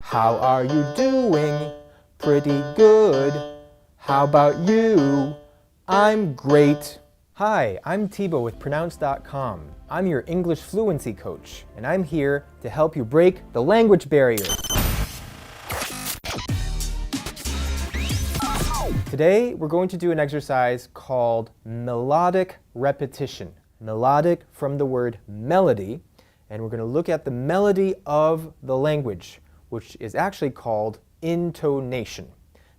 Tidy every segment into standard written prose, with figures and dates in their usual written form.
How are you doing? Pretty good. How about you? I'm great. Hi, I'm Thibaut with Pronounce.com. I'm your English fluency coach, and I'm here to help you break the language barrier. Today, we're going to do an exercise called melodic repetition. Melodic from the word melody, and we're going to look at the melody of the language, which is actually called intonation.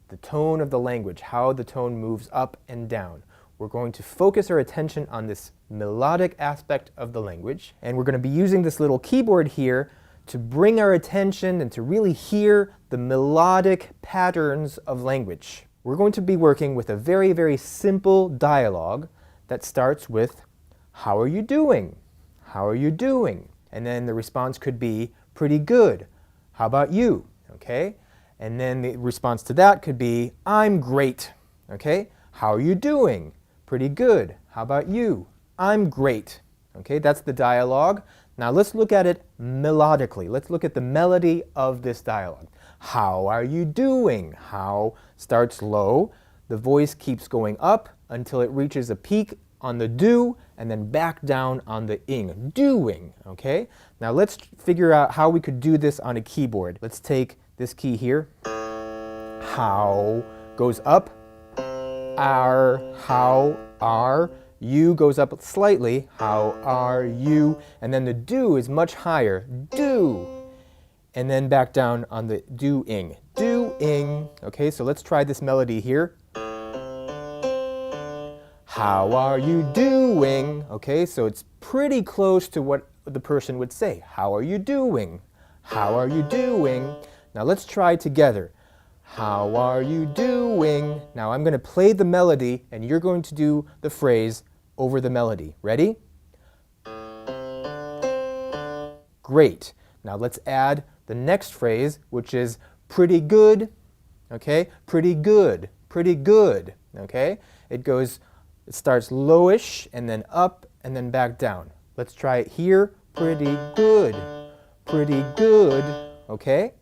The tone of the language, how the tone moves up and down. We're going to focus our attention on this melodic aspect of the language, and we're going to be using this little keyboard here to bring our attention and to really hear the melodic patterns of language. We're going to be working with a very, very simple dialogue that starts with, how are you doing? How are you doing? And then the response could be, pretty good. How about you? Okay? And then the response to that could be, I'm great. Okay? How are you doing? Pretty good. How about you? I'm great. Okay? That's the dialogue. Now let's look at it melodically. Let's look at the melody of this dialogue. How are you doing? How starts low. The voice keeps going up until it reaches a peak on the do and then back down on the ing. Doing. Okay? Now let's figure out how we could do this on a keyboard. Let's take this key here. How goes up. How are. You goes up slightly. How are you? And then the do is much higher. Do. And then back down on the doing. Doing. Okay, so let's try this melody here. How are you doing? Okay, so it's pretty close to what the person would say. How are you doing? How are you doing? Now let's try together. How are you doing? Now I'm going to play the melody and you're going to do the phrase over the melody. Ready? Great. Now let's add the next phrase, which is pretty good. Okay? Pretty good. Pretty good. Okay? It starts lowish and then up and then back down. Let's try it here. Pretty good. Pretty good. Okay?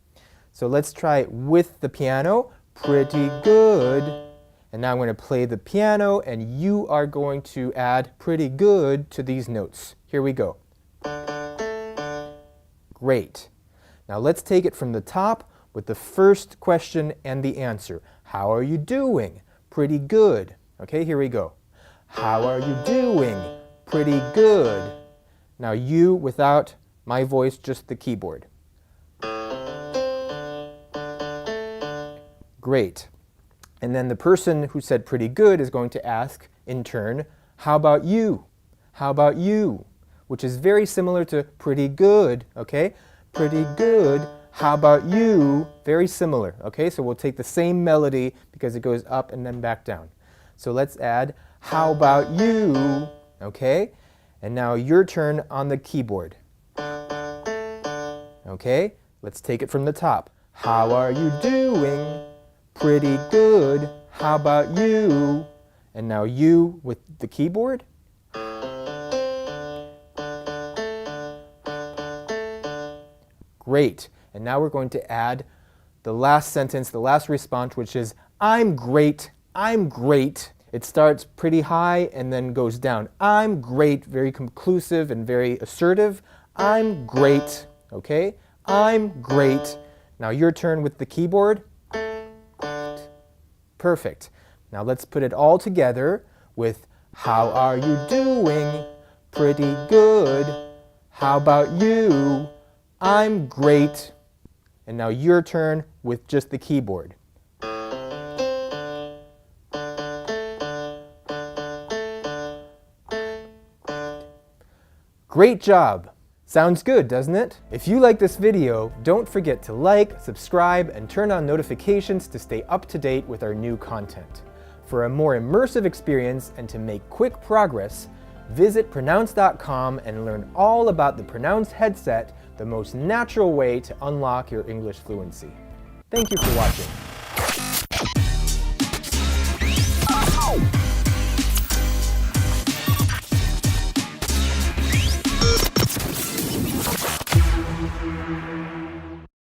So let's try it with the piano. Pretty good. And now I'm going to play the piano and you are going to add pretty good to these notes. Here we go. Great. Now let's take it from the top with the first question and the answer. How are you doing? Pretty good. Okay, here we go. How are you doing? Pretty good. Now you without my voice, just the keyboard. Great. And then the person who said pretty good is going to ask, in turn, how about you? How about you? Which is very similar to pretty good, okay? Pretty good. How about you? Very similar, okay? So we'll take the same melody because it goes up and then back down. So let's add, how about you? Okay? And now your turn on the keyboard. Okay? Let's take it from the top. How are you doing? Pretty good. How about you? And now you with the keyboard. Great. And now we're going to add the last sentence, the last response, which is, I'm great. I'm great. It starts pretty high and then goes down. I'm great. Very conclusive and very assertive. I'm great. Okay? I'm great. Now your turn with the keyboard. Perfect. Now let's put it all together with, how are you doing? Pretty good. How about you? I'm great. And now your turn with just the keyboard. Great job! Sounds good, doesn't it? If you like this video, don't forget to like, subscribe, and turn on notifications to stay up to date with our new content. For a more immersive experience and to make quick progress, visit Pronounce.com and learn all about the Pronounce headset, the most natural way to unlock your English fluency. Thank you for watching.